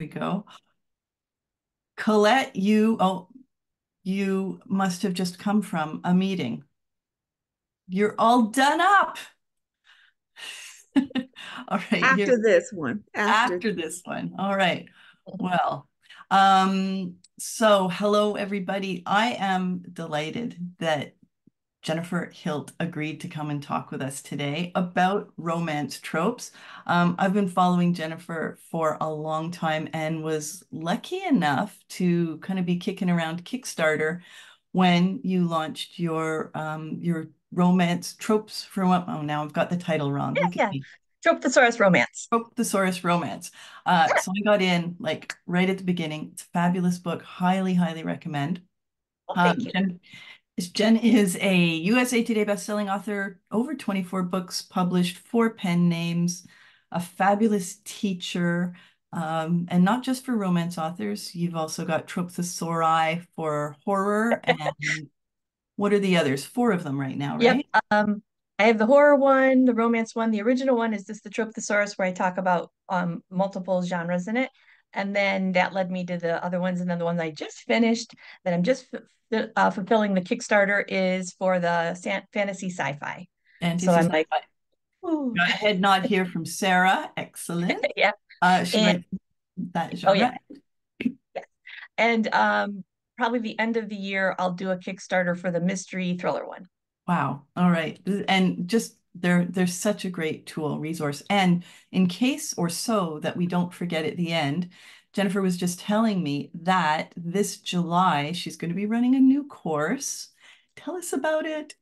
we go. Colette, you must have just come from a meeting. You're all done up. All right, here After this one, after. after this one. All right. Well, so hello everybody. I am delighted that Jennifer Hilt agreed to come and talk with us today about romance tropes. I've been following Jennifer for a long time and was lucky enough to kind of be kicking around Kickstarter when you launched your romance tropes for what? Oh, now I've got the title wrong. Yeah, Look at yeah. me. Trope Thesaurus Romance. Trope Thesaurus Romance. So I got in like right at the beginning. It's a fabulous book. Highly, highly recommend. Well, thank you. Jen is a USA Today bestselling author, over 24 books published, four pen names, a fabulous teacher, and not just for romance authors. You've also got Trope Thesauri for horror, and what are the others? Four of them right now, Yep. right? I have the horror one, the romance one. The original one is just the Trope Thesaurus, where I talk about multiple genres in it. And then that led me to the other ones. And then the ones I just finished that I'm just fulfilling the Kickstarter is for the fantasy sci-fi. So Fantasy I'm like, sci-fi. ooh, Got a head nod here from Sarah. Excellent. yeah. She And writes that oh genre. yeah, yeah. And probably the end of the year, I'll do a Kickstarter for the mystery thriller one. Wow. All right. And just they're such a great tool, resource. And in case or so that we don't forget at the end, Jennifer was just telling me that this July she's going to be running a new course. Tell us about it.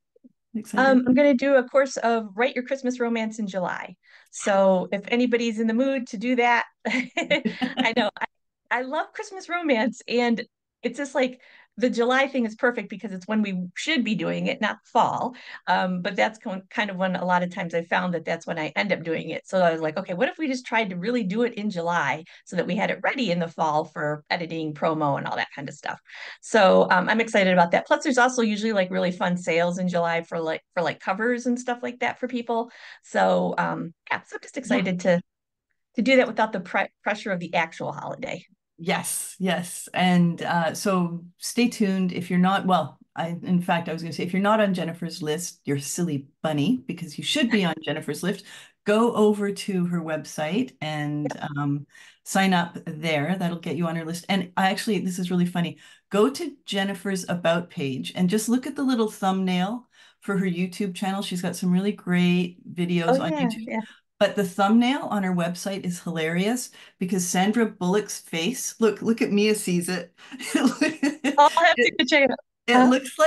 I'm excited. I'm going to do a course of Write Your Christmas Romance in July. So if anybody's in the mood to do that, I know I love Christmas romance, and it's just like the July thing is perfect because it's when we should be doing it, not fall. But that's kind of when a lot of times I found that that's when I end up doing it. So I was like, okay, what if we just tried to really do it in July so that we had it ready in the fall for editing, promo, and all that kind of stuff. So I'm excited about that. Plus, there's also usually like really fun sales in July for like covers and stuff like that for people. So yeah, so I'm just Yeah. excited to do that without the pressure of the actual holiday. Yes, yes. And so stay tuned. If you're not, well, in fact, I was going to say, if you're not on Jennifer's list, you're a silly bunny because you should be on Jennifer's list. Go over to her website and sign up there. That'll get you on her list. And I actually, this is really funny. Go to Jennifer's About page and just look at the little thumbnail for her YouTube channel. She's got some really great Oh videos on yeah, YouTube. yeah. But the thumbnail on her website is hilarious because Sandra Bullock's face, look at Mia sees it. I'll have to It, go check it out. it Uh, looks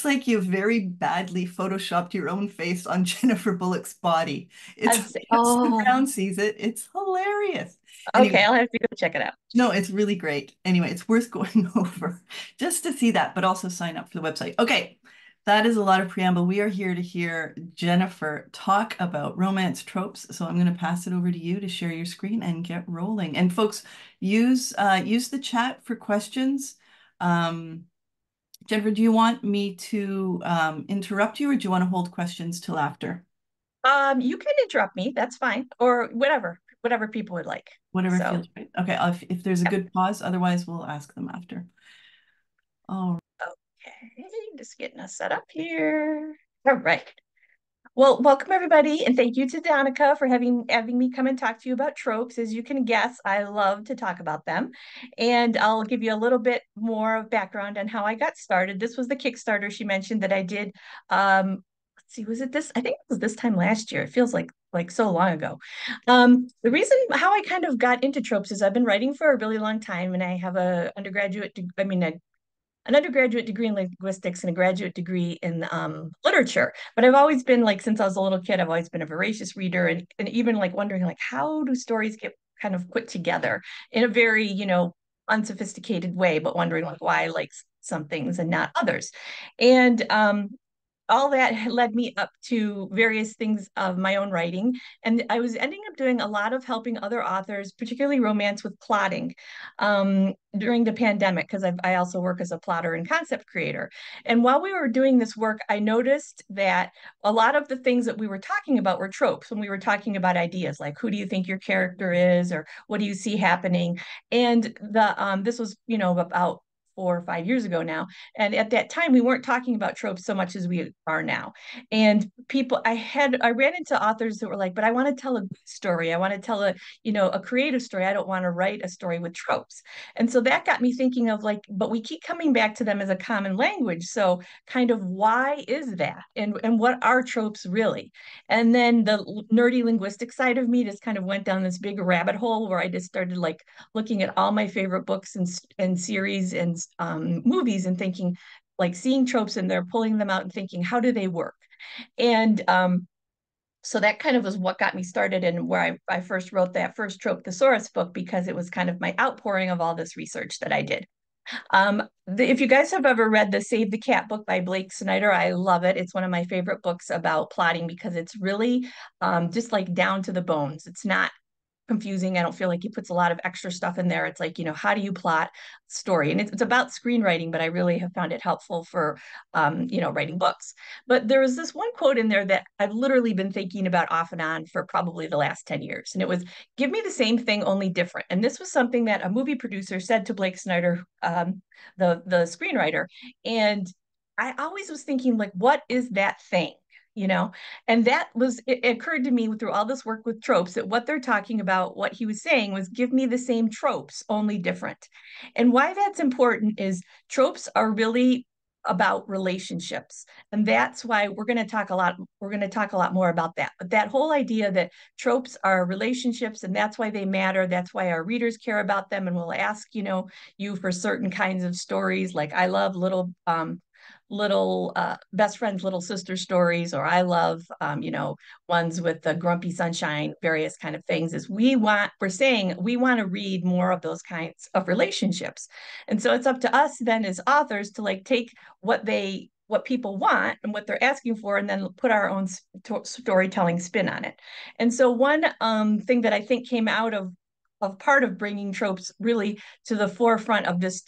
like you very badly photoshopped your own face on Jennifer Bullock's body. It's I'd say, Sue oh, Brown sees it. It's hilarious. okay, Anyway, I'll have to go check it out. no, it's really great. Anyway, it's worth going over just to see that, but also sign up for the website. Okay, that is a lot of preamble. We are here to hear Jennifer talk about romance tropes. So I'm going to pass it over to you to share your screen and get rolling. And folks, use the chat for questions. Um, Jennifer, do you want me to interrupt you, or do you want to hold questions till after? You can interrupt me, that's fine, or whatever people would like. Whatever So, feels right. Okay, if there's a yeah. good pause, otherwise we'll ask them after. Oh, Okay, just getting us set up here. All right. Well, welcome everybody, and thank you to Danica for having me come and talk to you about tropes. As you can guess, I love to talk about them, and I'll give you a little bit more of background on how I got started. This was the Kickstarter she mentioned that I did. Let's see, was it this? I think it was this time last year. It feels like so long ago. The reason how I kind of got into tropes is I've been writing for a really long time, and I have a undergraduate, I mean, an undergraduate degree in linguistics and a graduate degree in literature. But I've always been like, since I was a little kid, I've always been a voracious reader, and even like wondering like, how do stories get kind of put together in a very, unsophisticated way, but wondering like why like some things and not others. And all that led me up to various things of my own writing. And I was ending up doing a lot of helping other authors, particularly romance, with plotting during the pandemic, because I also work as a plotter and concept creator. And while we were doing this work, I noticed that a lot of the things that we were talking about were tropes when we were talking about ideas, like who do you think your character is, or what do you see happening? And this was, about 4 or 5 years ago now. And at that time, we weren't talking about tropes so much as we are now. And I ran into authors that were like, but I want to tell a good story. I want to tell a creative story. I don't want to write a story with tropes. And so that got me thinking of like, but we keep coming back to them as a common language. So kind of why is that? And what are tropes really? And then the nerdy linguistic side of me just kind of went down this big rabbit hole where I just started like looking at all my favorite books and series and movies and thinking, like seeing tropes and they're pulling them out and thinking, how do they work? And so that kind of was what got me started and where I first wrote that first Trope Thesaurus book, because it was kind of my outpouring of all this research that I did. If you guys have ever read the Save the Cat book by Blake Snyder, I love it. It's one of my favorite books about plotting because it's really just like down to the bones. It's not confusing. I don't feel like he puts a lot of extra stuff in there. It's like, how do you plot story? And it's about screenwriting, but I really have found it helpful for, writing books. But there was this one quote in there that I've literally been thinking about off and on for probably the last 10 years. And it was, give me the same thing, only different. And this was something that a movie producer said to Blake Snyder, the screenwriter. And I always was thinking, like, what is that thing? you know and it occurred to me through all this work with tropes that what they're talking about, what he was saying was, give me the same tropes, only different. And why that's important is tropes are really about relationships, and that's why we're going to talk a lot more about that. But that whole idea that tropes are relationships, and that's why they matter, that's why our readers care about them, and will ask you for certain kinds of stories. Like I love little best friends, little sister stories, or I love ones with the grumpy sunshine, various kind of things. We're saying we want to read more of those kinds of relationships. And so it's up to us then as authors to like take what people want and what they're asking for, and then put our own storytelling spin on it. And so one thing that I think came out of part of bringing tropes really to the forefront of this,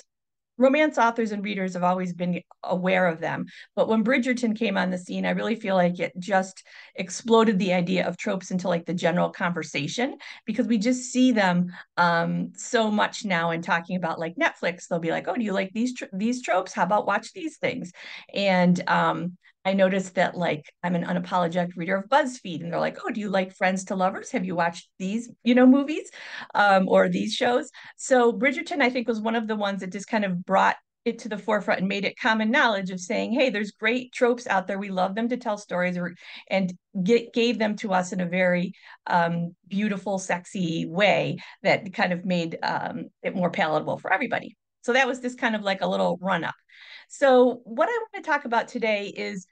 romance authors and readers have always been aware of them. But when Bridgerton came on the scene, I really feel like it just exploded the idea of tropes into like the general conversation, because we just see them so much now. And talking about like Netflix, they'll be like, oh, do you like these tropes? How about watch these things? And I noticed that like I'm an unapologetic reader of BuzzFeed, and they're like, oh, do you like Friends to Lovers? Have you watched these, movies or these shows? So Bridgerton, I think, was one of the ones that just kind of brought it to the forefront and made it common knowledge of saying, hey, there's great tropes out there. We love them to tell stories, and gave them to us in a very beautiful, sexy way that kind of made it more palatable for everybody. So that was just kind of like a little run up. So what I want to talk about today is,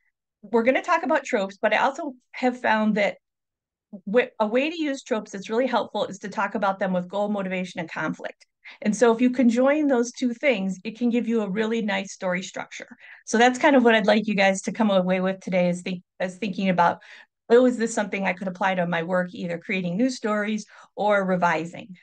we're going to talk about tropes, but I also have found that a way to use tropes that's really helpful is to talk about them with goal, motivation, and conflict. And so if you can join those two things, it can give you a really nice story structure. So that's kind of what I'd like you guys to come away with today, is thinking about, oh, is this something I could apply to my work, either creating new stories or revising?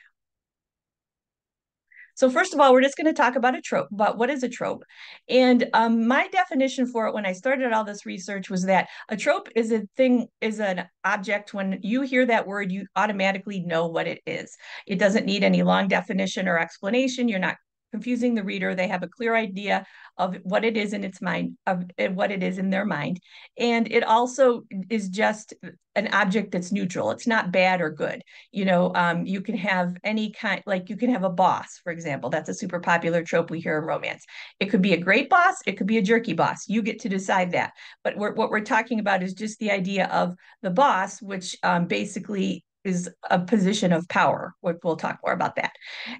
So first of all, we're just going to talk about a trope, about what is a trope. And my definition for it when I started all this research was that a trope is an object. When you hear that word, you automatically know what it is. It doesn't need any long definition or explanation. You're not confusing the reader. They have a clear idea of what it is in its mind, of what it is in their mind. And it also is just an object that's neutral. It's not bad or good. You can have any kind, like you can have a boss, for example. That's a super popular trope we hear in romance. It could be a great boss, it could be a jerky boss. You get to decide that. But what we're talking about is just the idea of the boss, which basically is a position of power. We'll talk more about that.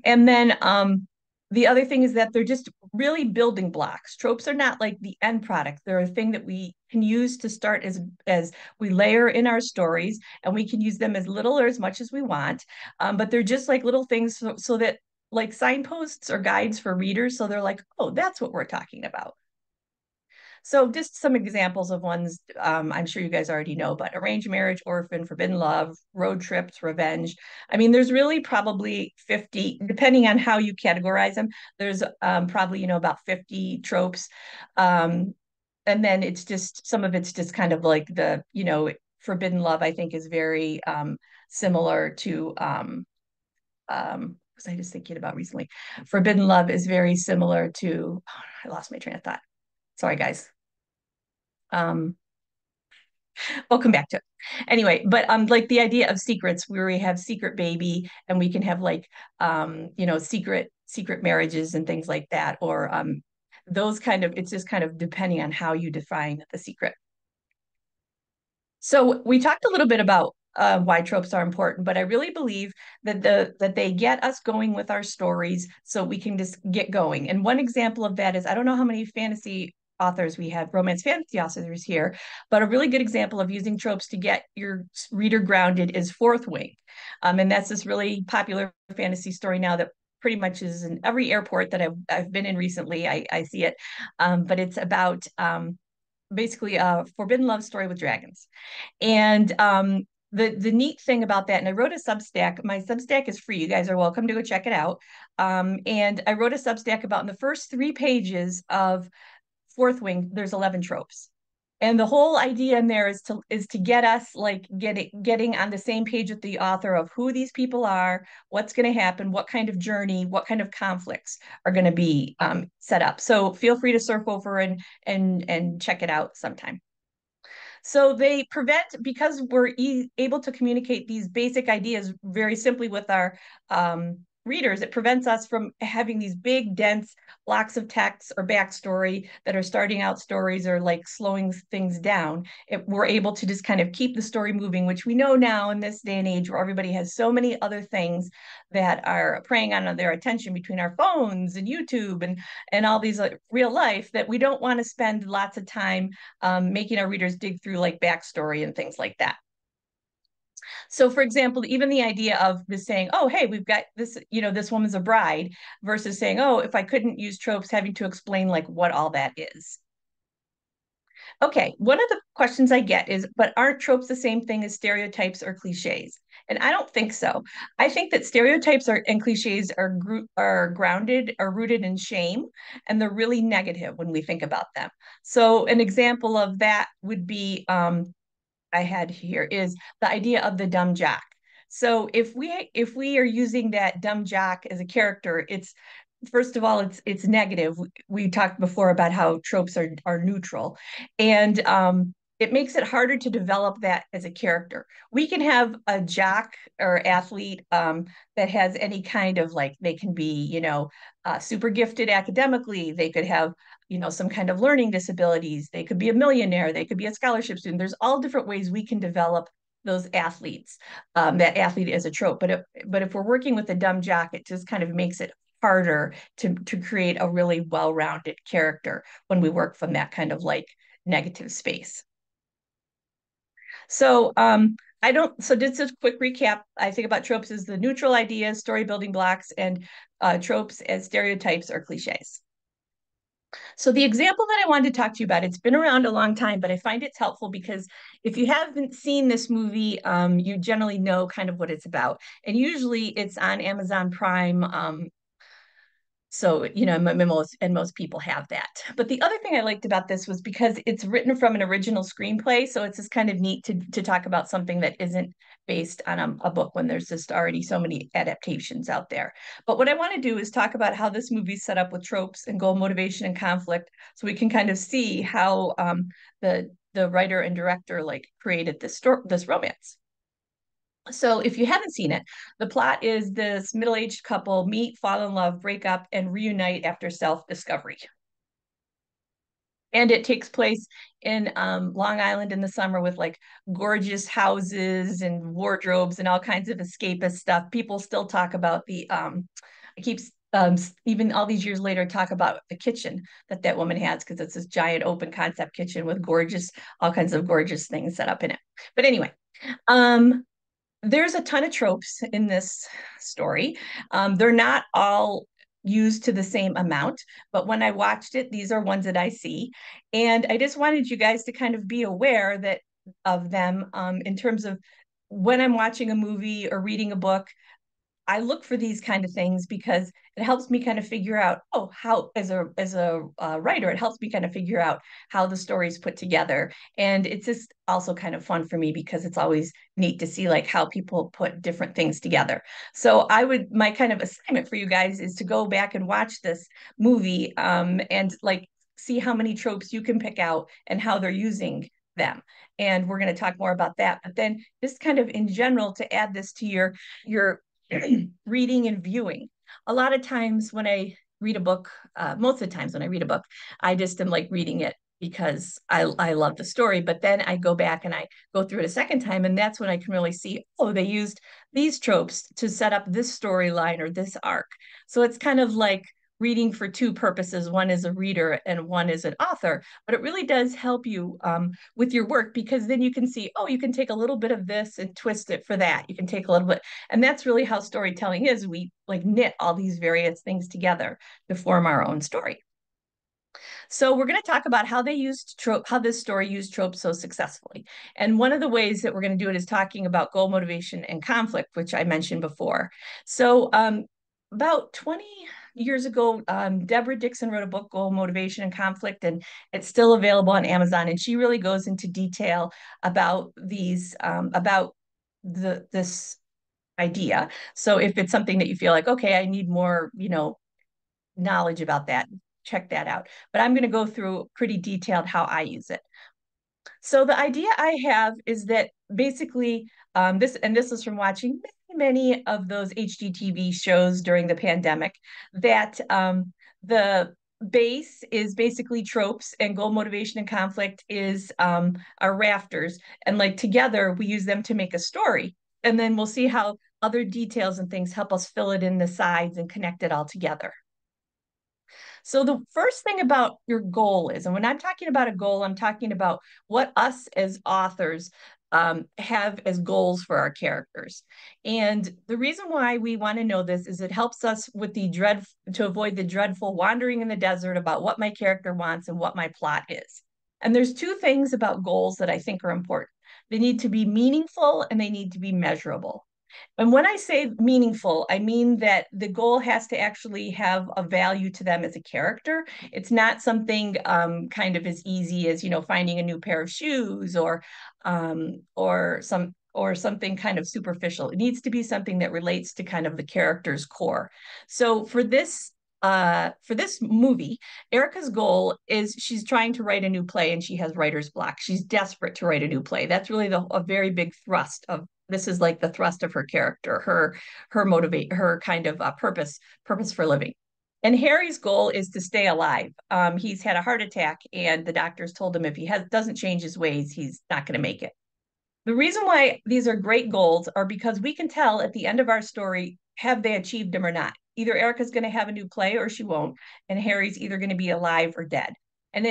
And then the other thing is that they're just really building blocks. Tropes are not like the end product. They're a thing that we can use to start as we layer in our stories, and we can use them as little or as much as we want. But they're just like little things, so that, like, signposts or guides for readers. So they're like, oh, that's what we're talking about. So just some examples of ones I'm sure you guys already know, but arranged marriage, orphan, forbidden love, road trips, revenge. I mean, there's really probably 50, depending on how you categorize them, there's probably, about 50 tropes. Um, and then it's just, some of it's just kind of like forbidden love, I think is very similar to, was I just thinking about recently? Forbidden love is very similar to, oh, I lost my train of thought. Sorry, guys. Um, we'll come back to it. Anyway, but like the idea of secrets where we have secret baby and we can have like secret marriages and things like that, or those kind of, it's just kind of depending on how you define the secret. So we talked a little bit about why tropes are important, but I really believe that they get us going with our stories so we can just get going. And one example of that is, I don't know how many fantasy authors we have, romance fantasy authors here, but a really good example of using tropes to get your reader grounded is Fourth Wing. And that's this really popular fantasy story now that pretty much is in every airport that I've been in recently. I see it. But it's about basically a forbidden love story with dragons. And the neat thing about that, and I wrote a Substack. My Substack is free. You guys are welcome to go check it out. And I wrote a Substack about in the first 3 pages of Fourth Wing, there's 11 tropes. And the whole idea in there is to get us like getting on the same page with the author of who these people are, what's going to happen, what kind of journey, what kind of conflicts are going to be set up. So feel free to surf over and check it out sometime. So they prevent, because we're able to communicate these basic ideas very simply with our readers, it prevents us from having these big, dense blocks of text or backstory that are starting out stories or like slowing things down. We're able to just kind of keep the story moving, which we know now in this day and age where everybody has so many other things that are preying on their attention between our phones and YouTube and all these real life, that we don't want to spend lots of time making our readers dig through like backstory and things like that. So, for example, even the idea of just saying, oh, hey, we've got this, this woman's a bride, versus saying, oh, if I couldn't use tropes, having to explain like what all that is. Okay, one of the questions I get is, but aren't tropes the same thing as stereotypes or cliches? And I don't think so. I think that stereotypes and cliches are grounded or rooted in shame, and they're really negative when we think about them. So an example of that would be I had here is the idea of the dumb jock. So if we are using that dumb jock as a character, it's first of all it's negative. We talked before about how tropes are neutral, and it makes it harder to develop that as a character. We can have a jock or athlete that has any kind of like, they can be super gifted academically. They could have some kind of learning disabilities. They could be a millionaire. They could be a scholarship student. There's all different ways we can develop those athletes. That athlete is a trope, but if we're working with a dumb jock, it just kind of makes it harder to create a really well-rounded character when we work from that kind of like negative space. So I don't, so just a quick recap. I think about tropes as the neutral ideas, story building blocks, and tropes as stereotypes or cliches. So the example that I wanted to talk to you about, it's been around a long time, but I find it's helpful because if you haven't seen this movie, you generally know kind of what it's about. And usually it's on Amazon Prime. So, most people have that. But the other thing I liked about this was because it's written from an original screenplay. So it's just kind of neat to talk about something that isn't based on a book when there's just already so many adaptations out there. But what I want to do is talk about how this movie's set up with tropes and goal, motivation, and conflict. So we can kind of see how the writer and director like created this romance. So if you haven't seen it, the plot is this middle-aged couple meet, fall in love, break up, and reunite after self-discovery. And it takes place in Long Island in the summer with like gorgeous houses and wardrobes and all kinds of escapist stuff. People still talk about it keeps even all these years later talk about the kitchen that woman has, because it's this giant open concept kitchen with all kinds of gorgeous things set up in it. But anyway, um, there's a ton of tropes in this story. They're not all used to the same amount, but when I watched it, these are ones that I see. And I just wanted you guys to kind of be aware that of them in terms of when I'm watching a movie or reading a book. I look for these kind of things because it helps me kind of figure out, oh, how as a writer, it helps me kind of figure out how the story is put together, and it's just also kind of fun for me because it's always neat to see like how people put different things together. So my kind of assignment for you guys is to go back and watch this movie, and like see how many tropes you can pick out and how they're using them. And we're going to talk more about that. But then just kind of in general to add this to your reading and viewing. A lot of times when I read a book, most of the times when I read a book, I just am like reading it because I love the story. But then I go back and I go through it a second time, and that's when I can really see, oh, they used these tropes to set up this storyline or this arc. So it's kind of like reading for two purposes. One is a reader and one is an author, but it really does help you with your work because then you can see, oh, you can take a little bit of this and twist it for that. You can take a little bit, and that's really how storytelling is. We like knit all these various things together to form our own story. So we're going to talk about how they used trope, how this story used tropes so successfully. And one of the ways that we're going to do it is talking about goal motivation and conflict, which I mentioned before. So about 20 years ago, Deborah Dixon wrote a book, Goal Motivation and Conflict, and it's still available on Amazon. And she really goes into detail about this idea. So if it's something that you feel like, okay, I need more, knowledge about that, check that out. But I'm going to go through pretty detailed how I use it. So the idea I have is that basically this is from watching many of those HGTV shows during the pandemic, that the base is basically tropes and goal motivation and conflict is our rafters. And like together we use them to make a story. And then we'll see how other details and things help us fill it in the sides and connect it all together. So the first thing about your goal is, and when I'm talking about a goal, I'm talking about what us as authors have as goals for our characters. And the reason why we want to know this is it helps us with to avoid the dreadful wandering in the desert about what my character wants and what my plot is. And there's two things about goals that I think are important. They need to be meaningful and they need to be measurable. And when I say meaningful, I mean that the goal has to actually have a value to them as a character. It's not something kind of as easy as, finding a new pair of shoes or something kind of superficial. It needs to be something that relates to kind of the character's core. So for this movie, Erica's goal is she's trying to write a new play and she has writer's block. She's desperate to write a new play. That's really a very big thrust of this is like the thrust of her character, her motivate, her kind of purpose for living. And Harry's goal is to stay alive. He's had a heart attack, and the doctors told him if doesn't change his ways, he's not going to make it. The reason why these are great goals are because we can tell at the end of our story, have they achieved them or not? Either Erica's going to have a new play or she won't, and Harry's either going to be alive or dead. And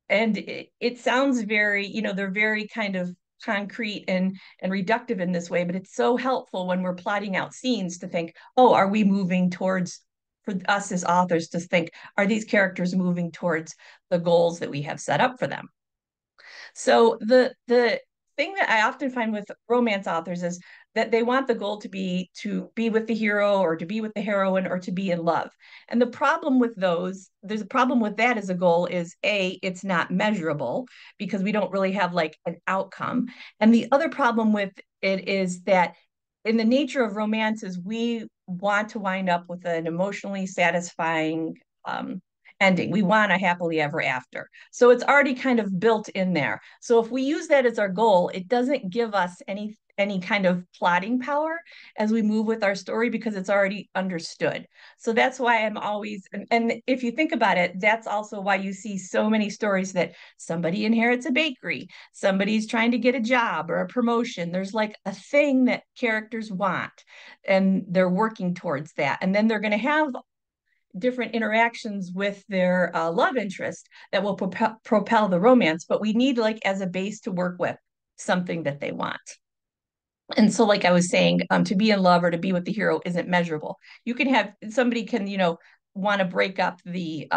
it sounds very, they're very kind of concrete and reductive in this way, but it's so helpful when we're plotting out scenes to think, oh, are we moving towards, for us as authors to think, are these characters moving towards the goals that we have set up for them? So the thing that I often find with romance authors is that they want the goal to be with the hero or to be with the heroine or to be in love. And the problem with there's a problem with that as a goal is it's not measurable because we don't really have like an outcome. And the other problem with it is that in the nature of romance is we want to wind up with an emotionally satisfying ending. We want a happily ever after. So it's already kind of built in there. So if we use that as our goal, it doesn't give us any kind of plotting power as we move with our story because it's already understood. So that's why I'm always, and if you think about it, that's also why you see so many stories that somebody inherits a bakery, somebody's trying to get a job or a promotion. There's like a thing that characters want and they're working towards that. And then they're going to have different interactions with their love interest that will propel the romance, but we need like as a base to work with something that they want. And so, like I was saying, to be in love or to be with the hero isn't measurable. You can have somebody can, want to break up the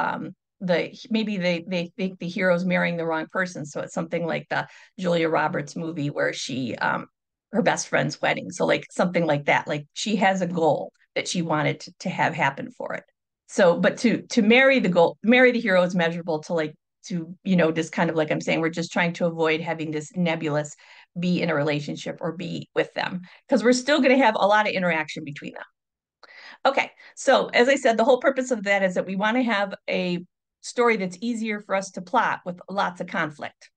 maybe they think the hero's marrying the wrong person. So it's something like the Julia Roberts movie where she her best friend's wedding. So like something like that. Like she has a goal that she wanted to have happen for it. So, but to marry the goal, marry the hero is measurable to like to, just kind of like I'm saying, we're just trying to avoid having this nebulous be in a relationship or be with them because we're still going to have a lot of interaction between them. Okay, so as I said, the whole purpose of that is that we want to have a story that's easier for us to plot with lots of conflict.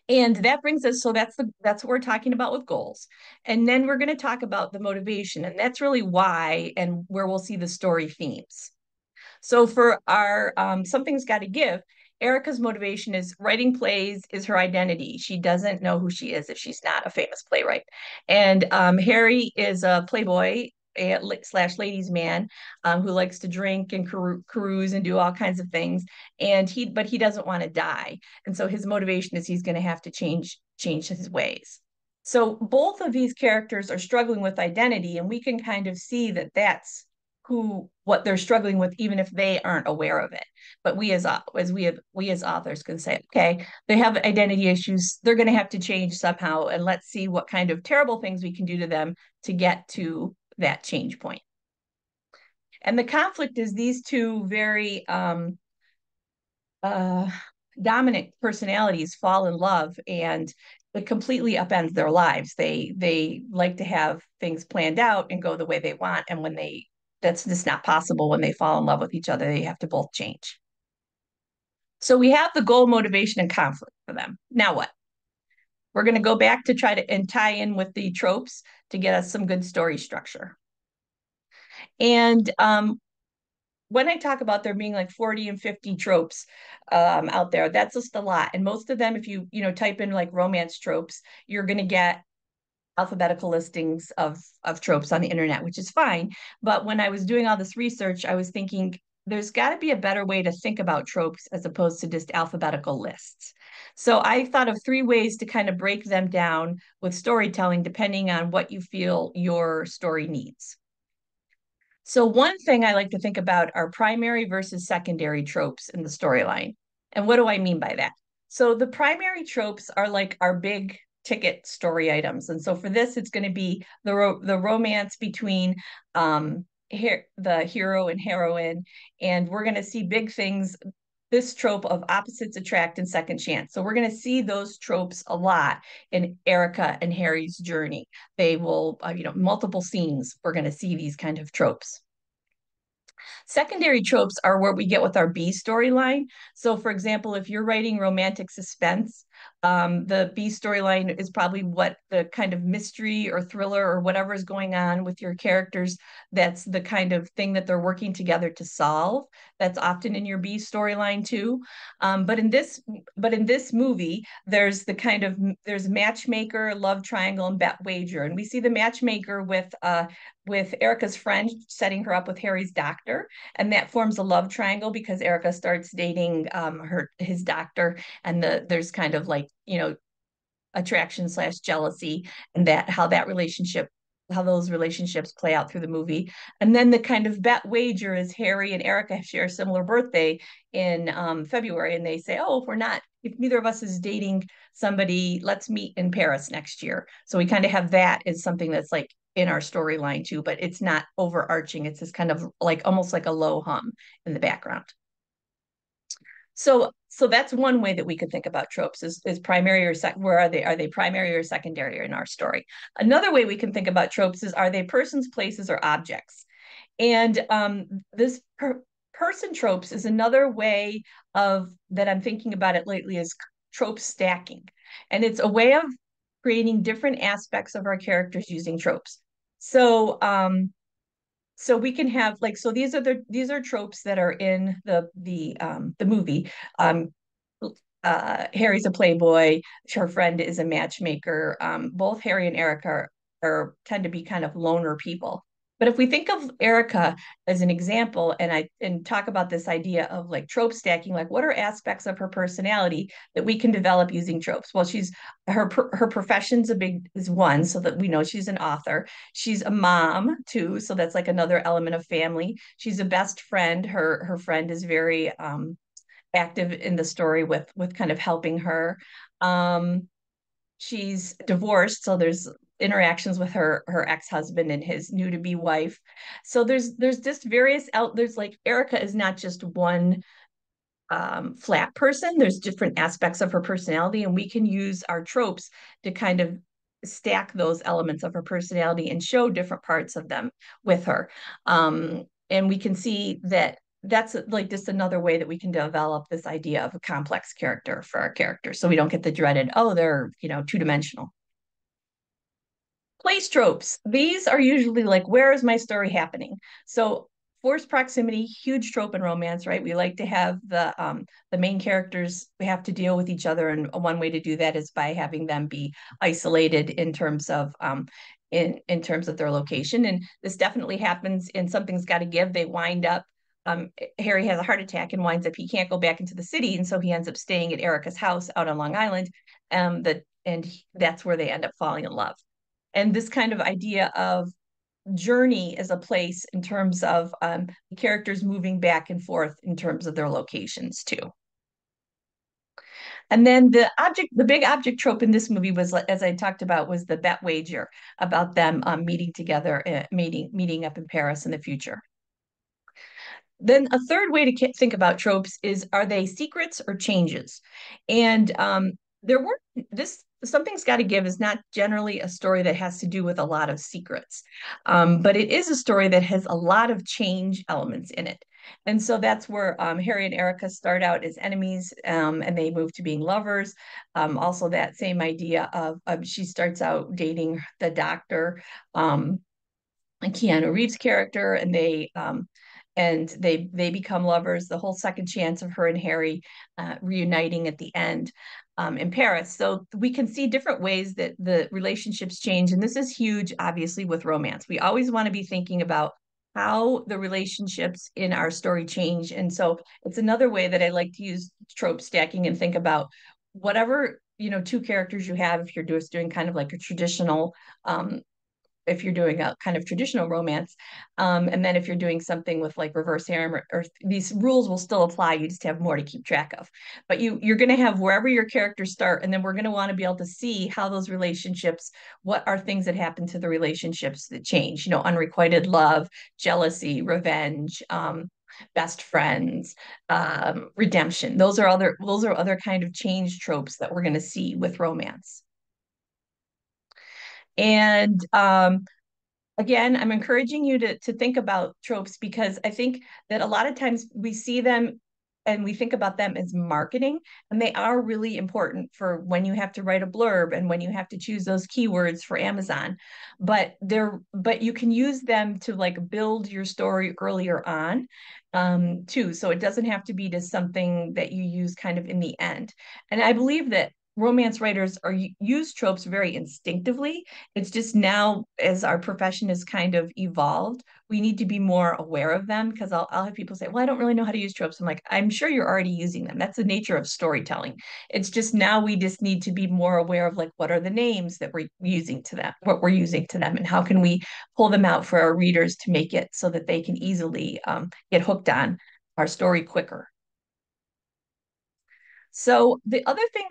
And that brings us, so that's what we're talking about with goals. And then we're going to talk about the motivation, and that's really why and where we'll see the story themes. So for our Something's Got to Give, Erica's motivation is writing plays is her identity. She doesn't know who she is if she's not a famous playwright. And Harry is a playboy slash ladies man who likes to drink and carouse and do all kinds of things. But he doesn't want to die. And so his motivation is he's going to have to change his ways. So both of these characters are struggling with identity, and we can kind of see that that's what they're struggling with, even if they aren't aware of it. But we as authors can say, okay, they have identity issues. They're going to have to change somehow, and let's see what kind of terrible things we can do to them to get to that change point. And the conflict is these two very uh, dominant personalities fall in love, and it completely upends their lives. They like to have things planned out and go the way they want, and when they that's just not possible when they fall in love with each other. They have to both change. So we have the goal, motivation, and conflict for them. Now what? We're going to go back to try to and tie in with the tropes to get us some good story structure. And when I talk about there being like 40 and 50 tropes out there, that's just a lot. And most of them, if you type in like romance tropes, you're going to get alphabetical listings of tropes on the internet, which is fine. But when I was doing all this research, I was thinking there's got to be a better way to think about tropes as opposed to just alphabetical lists. So I thought of three ways to kind of break them down with storytelling, depending on what you feel your story needs. So one thing I like to think about are primary versus secondary tropes in the storyline. And what do I mean by that? So the primary tropes are like our big ticket story items. And so for this, it's going to be the romance between the hero and heroine. And we're going to see big things, this trope of opposites attract and second chance. So we're going to see those tropes a lot in Erica and Harry's journey. They will, multiple scenes, we're going to see these kind of tropes. Secondary tropes are where we get with our B storyline. So, for example, if you're writing romantic suspense, the B storyline is probably what the kind of mystery or thriller or whatever is going on with your characters. That's the kind of thing that they're working together to solve. That's often in your B storyline too. But in this movie, there's matchmaker, love triangle, and bet wager, and we see the matchmaker with Erica's friend setting her up with Harry's doctor, and that forms a love triangle because Erica starts dating his doctor, and there's kind of like attraction slash jealousy, and that how those relationships play out through the movie. And then the kind of bet wager is Harry and Erica share a similar birthday in February, and they say, oh, if neither of us is dating somebody, let's meet in Paris next year. So we kind of have that as something that's like in our storyline too, but it's not overarching. It's just kind of like almost like a low hum in the background. So that's one way that we could think about tropes is primary or where are they? Are they primary or secondary in our story? Another way we can think about tropes is, are they persons, places, or objects? And this person tropes is another way of that I'm thinking about it lately is trope stacking. And it's a way of creating different aspects of our characters using tropes. So we can have like, so these are tropes that are in the movie. um Harry's a playboy, her friend is a matchmaker. Both Harry and Erica are tend to be kind of loner people. But if we think of Erica as an example, and talk about this idea of like trope stacking, like what are aspects of her personality that we can develop using tropes? Well, she's her profession's a big is one, so that we know she's an author. She's a mom too, so that's like another element of family. She's a best friend. Her friend is very active in the story with kind of helping her. Um, she's divorced, so there's interactions with her ex-husband and his new to be wife. So there's just various out there's like Erica is not just one flat person. There's different aspects of her personality, and we can use our tropes to kind of stack those elements of her personality and show different parts of them with her. And we can see that that's like just another way that we can develop this idea of a complex character for our characters, so we don't get the dreaded, oh, they're two-dimensional. Place tropes. These are usually like, where is my story happening? So forced proximity, huge trope in romance, right? We like to have the main characters have to deal with each other, and one way to do that is by having them be isolated in terms of their location. And this definitely happens in Something's Got to Give. They wind up Harry has a heart attack and winds up he can't go back into the city, and so he ends up staying at Erica's house out on Long Island. That's where they end up falling in love. And this kind of idea of journey as a place in terms of the characters moving back and forth in terms of their locations too. And then the big object trope in this movie was, as I talked about, was the bet wager about them meeting together, meeting up in Paris in the future. Then a third way to think about tropes is, are they secrets or changes? And there were this Something's Got to Give is not generally a story that has to do with a lot of secrets, but it is a story that has a lot of change elements in it. And so that's where Harry and Erica start out as enemies, and they move to being lovers. Also, that same idea of she starts out dating the doctor, and Keanu Reeves' character, and they become lovers. The whole second chance of her and Harry reuniting at the end in Paris. So we can see different ways that the relationships change, and this is huge, obviously, with romance. We always want to be thinking about how the relationships in our story change, and so it's another way that I like to use trope stacking and think about whatever two characters you have. If you're doing kind of like a traditional if you're doing a kind of traditional romance. And then if you're doing something with like reverse harem, or these rules will still apply, you just have more to keep track of. But you're going to have wherever your characters start, and then we're going to want to be able to see how those relationships, what are things that happen to the relationships that change, unrequited love, jealousy, revenge, best friends, redemption. Those are other kind of change tropes that we're going to see with romance. And again, I'm encouraging you to think about tropes, because I think that a lot of times we see them and we think about them as marketing, and they are really important for when you have to write a blurb and when you have to choose those keywords for Amazon. But you can use them to like build your story earlier on, too. So it doesn't have to be to something that you use kind of in the end. And I believe that romance writers use tropes very instinctively. It's just now, as our profession has kind of evolved, we need to be more aware of them, because I'll have people say, well, I don't really know how to use tropes. I'm like, I'm sure you're already using them. That's the nature of storytelling. It's just now we just need to be more aware of like, what are the names that we're using to them, what we're using to them, and how can we pull them out for our readers to make it so that they can easily get hooked on our story quicker. So the other thing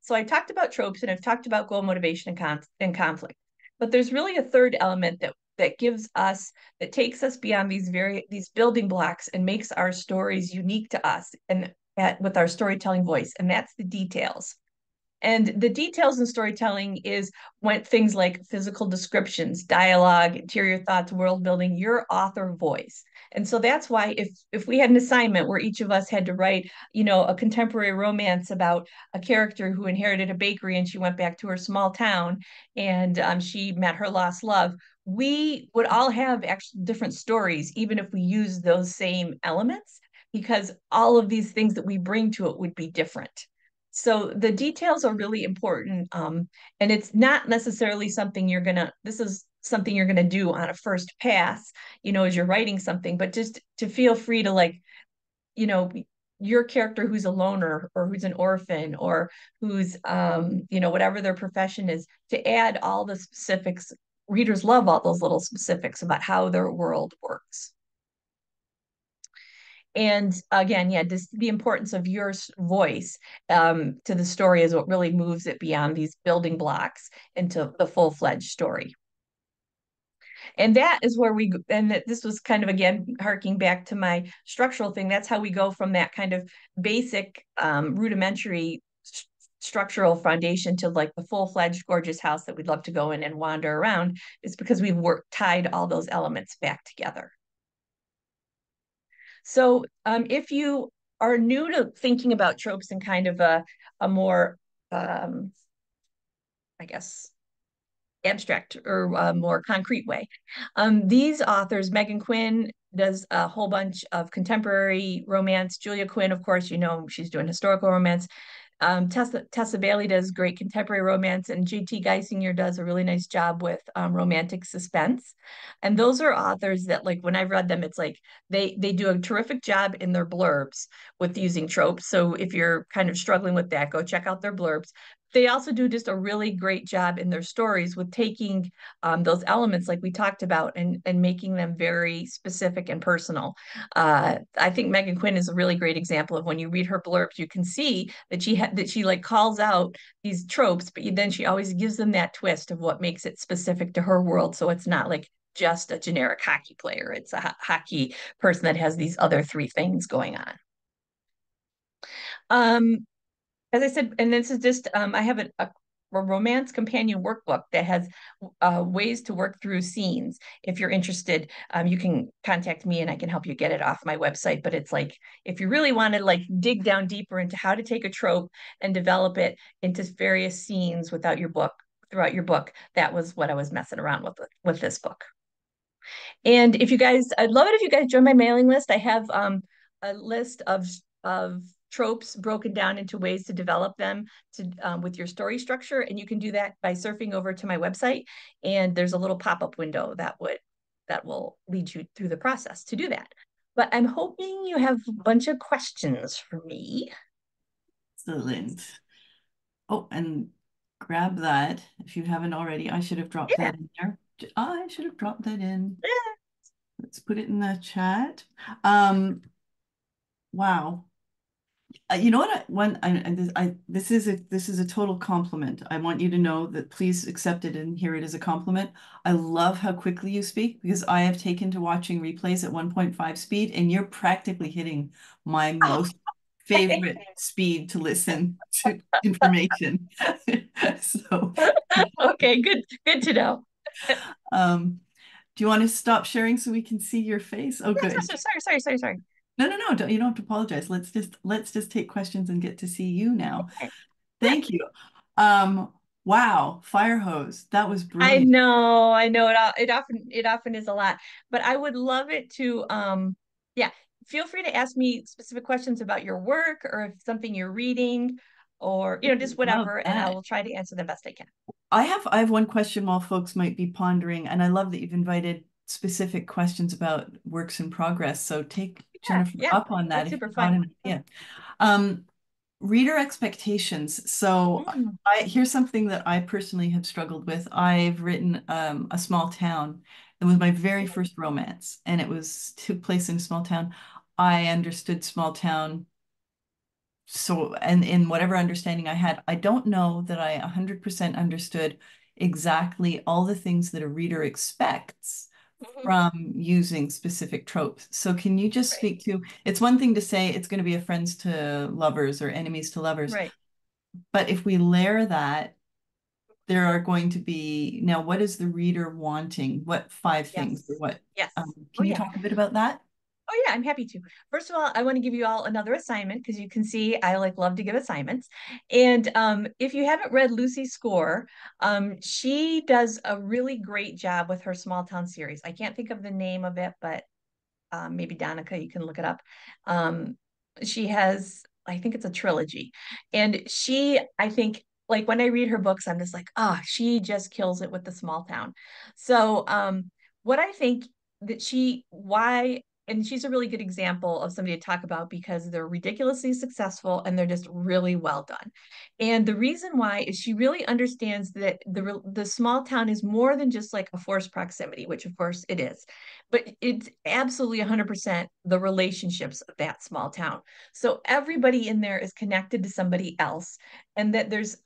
so I talked about tropes, and I've talked about goal motivation and conflict, but there's really a third element that takes us beyond these building blocks and makes our stories unique to us, and with our storytelling voice, and that's the details. And the details in storytelling is when things like physical descriptions, dialogue, interior thoughts, world building, your author voice. And so that's why if we had an assignment where each of us had to write, a contemporary romance about a character who inherited a bakery and she went back to her small town, and she met her lost love, we would all have actually different stories, even if we use those same elements, because all of these things that we bring to it would be different. So the details are really important. And it's not necessarily something you're gonna, this is something you're going to do on a first pass, as you're writing something, but just to feel free to like, you know, your character who's a loner or who's an orphan or who's, whatever their profession is, to add all the specifics. Readers love all those little specifics about how their world works. And again, yeah, just the importance of your voice to the story is what really moves it beyond these building blocks into the full-fledged story. And that is where this was kind of, again, harking back to my structural thing. That's how we go from that kind of basic, rudimentary structural foundation to like the full-fledged gorgeous house that we'd love to go in and wander around. It's because we've tied all those elements back together. So if you are new to thinking about tropes in kind of a more, um, I guess, abstract or more concrete way. These authors, Megan Quinn does a whole bunch of contemporary romance. Julia Quinn, of course, she's doing historical romance. Tessa Bailey does great contemporary romance, and J.T. Geisinger does a really nice job with romantic suspense. And those are authors that, like, when I've read them, it's like they do a terrific job in their blurbs with using tropes. So if you're kind of struggling with that, go check out their blurbs. They also do just a really great job in their stories with taking those elements, like we talked about, and making them very specific and personal. I think Megan Quinn is a really great example of when you read her blurbs, you can see that she like calls out these tropes, but then she always gives them that twist of what makes it specific to her world. So it's not like just a generic hockey player; it's a hockey person that has these other three things going on. Um, as I said, and this is just, I have a romance companion workbook that has ways to work through scenes. If you're interested, you can contact me and I can help you get it off my website. But it's like, if you really want to like dig down deeper into how to take a trope and develop it into various scenes throughout your book, that was what I was messing around with this book. And if you guys, I'd love it if you guys join my mailing list. I have a list of tropes broken down into ways to develop them with your story structure, and you can do that by surfing over to my website. And there's a little pop-up window that will lead you through the process to do that. But I'm hoping you have a bunch of questions for me. Excellent. Oh, and grab that if you haven't already. I should have dropped Yeah. that in there. I should have dropped that in. Yeah. Let's put it in the chat. Wow. You know what? This is a total compliment. I want you to know that please accept it and hear it as a compliment. I love how quickly you speak because I have taken to watching replays at 1.5 speed, and you're practically hitting my Oh, most favorite speed to listen to information. So, okay, good to know. do you want to stop sharing so we can see your face? Oh, Yeah, good. sorry. No. You don't have to apologize. Let's just take questions and get to see you now. Yeah. Thank you. Wow, fire hose. That was I brilliant. know, I know it often is a lot, but I would love it to yeah, feel free to ask me specific questions about your work or if something you're reading or just Love whatever, and I that. will try to answer the best I can. I have one question while folks might be pondering, and I love that you've invited specific questions about works in progress. So take Yeah, Jennifer yeah. up on that That's if super you've got fun. an idea. Um, Reader expectations. So Mm, here's something that I personally have struggled with. I've written a small town. It was my very first romance, and it took place in a small town. I understood small town. So, and in whatever understanding I had, I don't know that I 100% understood exactly all the things that a reader expects mhm. from using specific tropes. So can you just Right, speak to, it's one thing to say it's going to be a friends to lovers or enemies to lovers, right. but if we layer that, there are going to be, now what is the reader wanting? What five things or Yes. what? Yes. Oh Can you yeah. talk a bit about that? Oh yeah, I'm happy to. First of all, I want to give you all another assignment because you can see I like love to give assignments. And if you haven't read Lucy Score, she does a really great job with her small town series. I can't think of the name of it, but maybe Donica, you can look it up. She has, I think it's a trilogy, and I think like when I read her books, I'm just like, ah, she just kills it with the small town. So what I think that why, and she's a really good example of somebody to talk about because they're ridiculously successful and they're just really well done. And the reason why is she really understands that the small town is more than just like a forced proximity, which of course it is, but it's absolutely 100% the relationships of that small town. So everybody in there is connected to somebody else, and that there's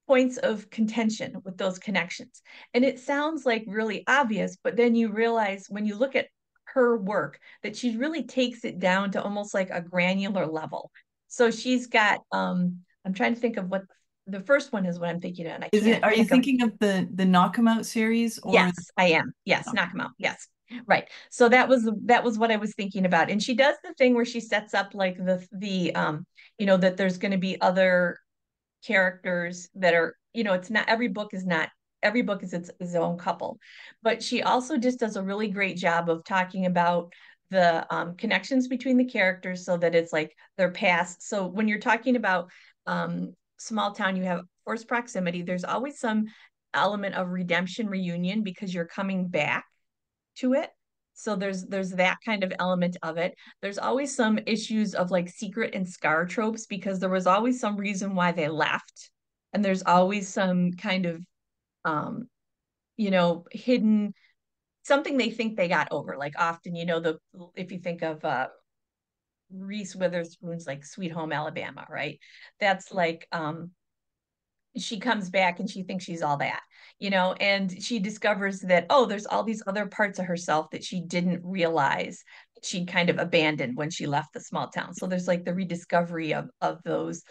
points of contention with those connections. And it sounds like really obvious, but then you realize when you look at her work that she really takes it down to almost like a granular level. So she's got I'm trying to think of what the first one is, what I'm thinking of, and I Is it, can't are you think of. thinking of the Knock 'em Out series or Yes, I am. Yes, Knock knock 'em him out. Yes. Right. So that was what I was thinking about. And she does the thing where she sets up like that there's going to be other characters that are, it's not every book is its own couple. But she also just does a really great job of talking about the connections between the characters so that it's like their past. So when you're talking about small town, you have forced proximity. There's always some element of redemption reunion because you're coming back to it. So there's that kind of element of it. There's always some issues of like secret and scar tropes because there was always some reason why they left. And there's always some kind of um, hidden something they think they got over. Like often, the if you think of Reese Witherspoon's like Sweet Home Alabama, right? That's like she comes back and she thinks she's all that, and she discovers that, oh, there's all these other parts of herself that she didn't realize she kind of abandoned when she left the small town. So there's like the rediscovery of those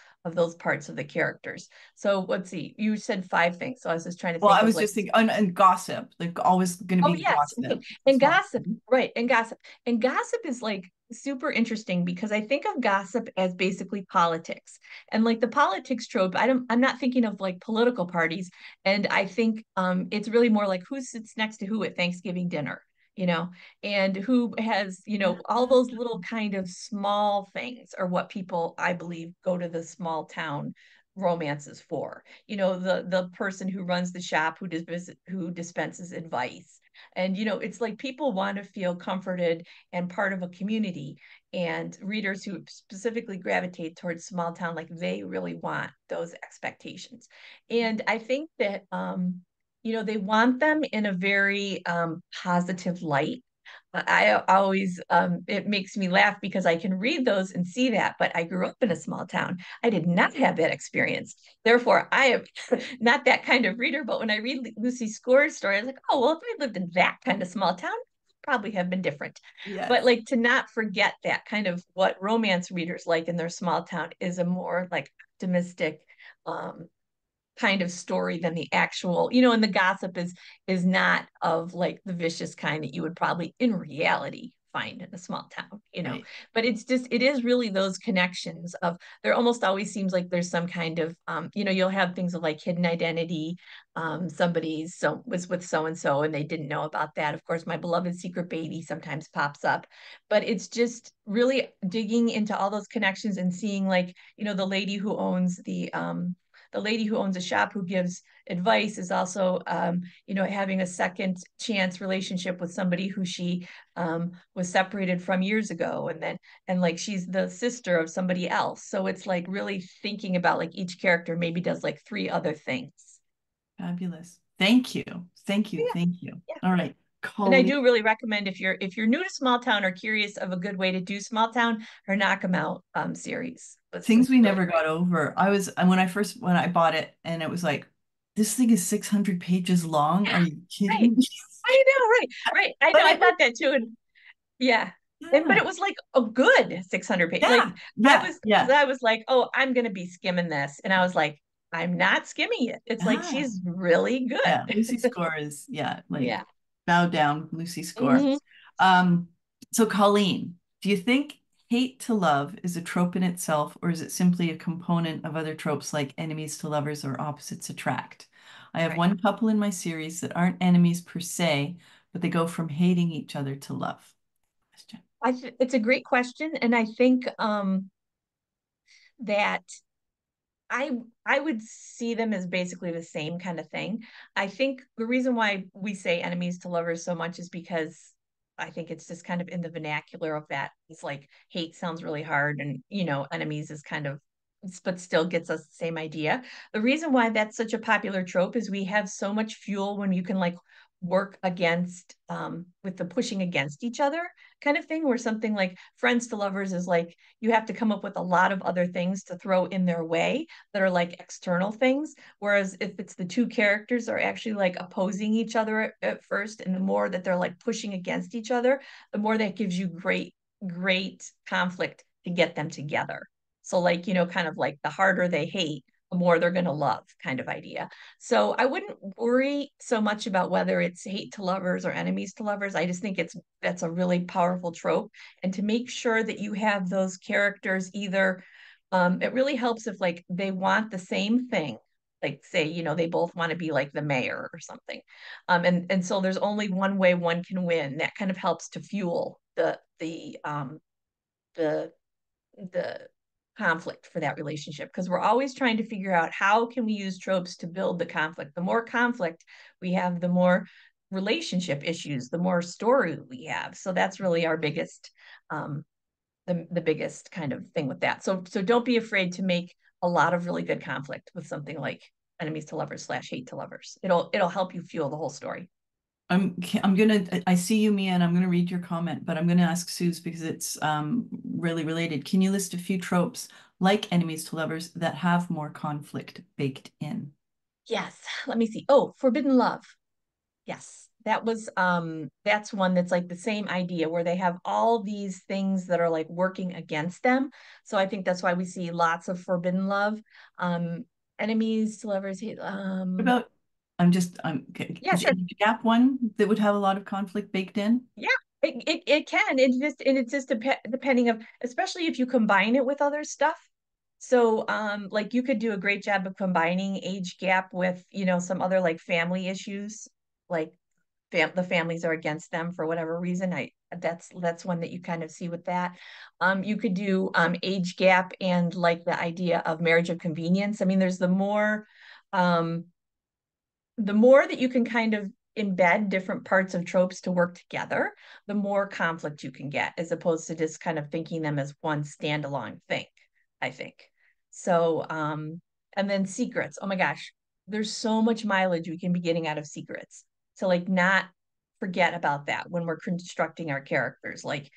parts of the characters. So let's see, you said five things. So I was just trying to well, think I of was like. just thinking, and gossip, like always going to Oh, be yes, right. gossip. And It's not. gossip, right. And gossip. And gossip is like super interesting because I think of gossip as basically politics. And like the politics trope, I'm not thinking of like political parties. And I think it's really more like who sits next to who at Thanksgiving dinner, you know, and who has, all those little kind of small things are what people, I believe, go to the small town romances for. The person who runs the shop who dispenses advice, and, it's like people want to feel comforted and part of a community. And readers who specifically gravitate towards small town, like they really want those expectations. And I think that, they want them in a very positive light. I always, it makes me laugh because I can read those and see that, but I grew up in a small town. I did not have that experience. Therefore, I am not that kind of reader. But when I read Lucy Score's story, I was like, oh, well, if I lived in that kind of small town, it'd probably have been different. But Yes. like to not forget that kind of what romance readers like in their small town is a more like optimistic, um, kind of story than the actual, and the gossip is not of like the vicious kind that you would probably in reality find in a small town. Right. But it is really those connections of there almost always seems like there's some kind of you'll have things of like hidden identity. Somebody's so was with so and so and they didn't know about that. Of course, my beloved secret baby sometimes pops up, but it's just really digging into all those connections and seeing like, the lady who owns a shop who gives advice is also, having a second chance relationship with somebody who she was separated from years ago. And like she's the sister of somebody else. So it's like really thinking about like each character maybe does like three other things. Fabulous. Thank you. Thank you. Yeah, Thank you. yeah. All right. And I Colleen, do really recommend if you're new to small town or curious of a good way to do small town, her Knock 'em Out series was things we really never great. got over. When I bought it and it was like, this thing is 600 pages long. Are you Right. kidding me? I know, right, right. I know. But I it was, thought that too. And yeah. But yeah, it was like a good 600 page. yeah, Like I yeah, was, because yeah, I was like, oh, I'm going to be skimming this. And I was like, I'm not skimming it. It's like yeah, she's really yeah. good. Lucy Score is, yeah, like Yeah. bow down, Lucy Score. Hmm. Um, so Colleen, do you think hate to love is a trope in itself, or is it simply a component of other tropes like enemies to lovers or opposites attract? I have Right. one couple in my series that aren't enemies per se, but they go from hating each other to love. Question. It's a great question. And I think that I I would see them as basically the same kind of thing. I think the reason why we say enemies to lovers so much is because I think it's just kind of in the vernacular of that. It's like hate sounds really hard, and enemies is kind of, but still gets us the same idea. The reason why that's such a popular trope is we have so much fuel when you can like work against with the pushing against each other kind of thing, where something like friends to lovers is like you have to come up with a lot of other things to throw in their way that are like external things. Whereas if it's the two characters are actually like opposing each other at first, and the more that they're like pushing against each other, the more that gives you great conflict to get them together. So, like, kind of like the harder they hate, the more they're going to love kind of idea. So I wouldn't worry so much about whether it's hate to lovers or enemies to lovers. I just think that's a really powerful trope. And to make sure that you have those characters either it really helps if like they want the same thing. Like say, they both want to be like the mayor or something. And so there's only one way one can win. That kind of helps to fuel the the conflict for that relationship, because we're always trying to figure out how can we use tropes to build the conflict. The more conflict we have, the more relationship issues, the more story we have. So that's really our biggest um, the biggest kind of thing with that. So don't be afraid to make a lot of really good conflict with something like enemies to lovers slash hate to lovers. It'll help you fuel the whole story. I'm gonna I see you, Mia, and I'm gonna read your comment, but I'm gonna ask Suze because it's really related. Can you list a few tropes like enemies to lovers that have more conflict baked in? Yes, let me see. Oh, forbidden love. Yes. That's one that's like the same idea where they have all these things that are like working against them. So I think that's why we see lots of forbidden love. Um Enemies to lovers hate What about I'm yeah, is sure. age gap one that would have a lot of conflict baked in? Yeah, it can. It's just depending of, especially if you combine it with other stuff. So like you could do a great job of combining age gap with, some other like family issues, like the families are against them for whatever reason. That's one that you kind of see with that. You could do age gap and like the idea of marriage of convenience. I mean, there's um the more that you can kind of embed different parts of tropes to work together, the more conflict you can get, as opposed to just kind of thinking them as one standalone thing, I think. So, and then secrets. Oh my gosh, there's so much mileage we can be getting out of secrets. So, like, not forget about that when we're constructing our characters. Like,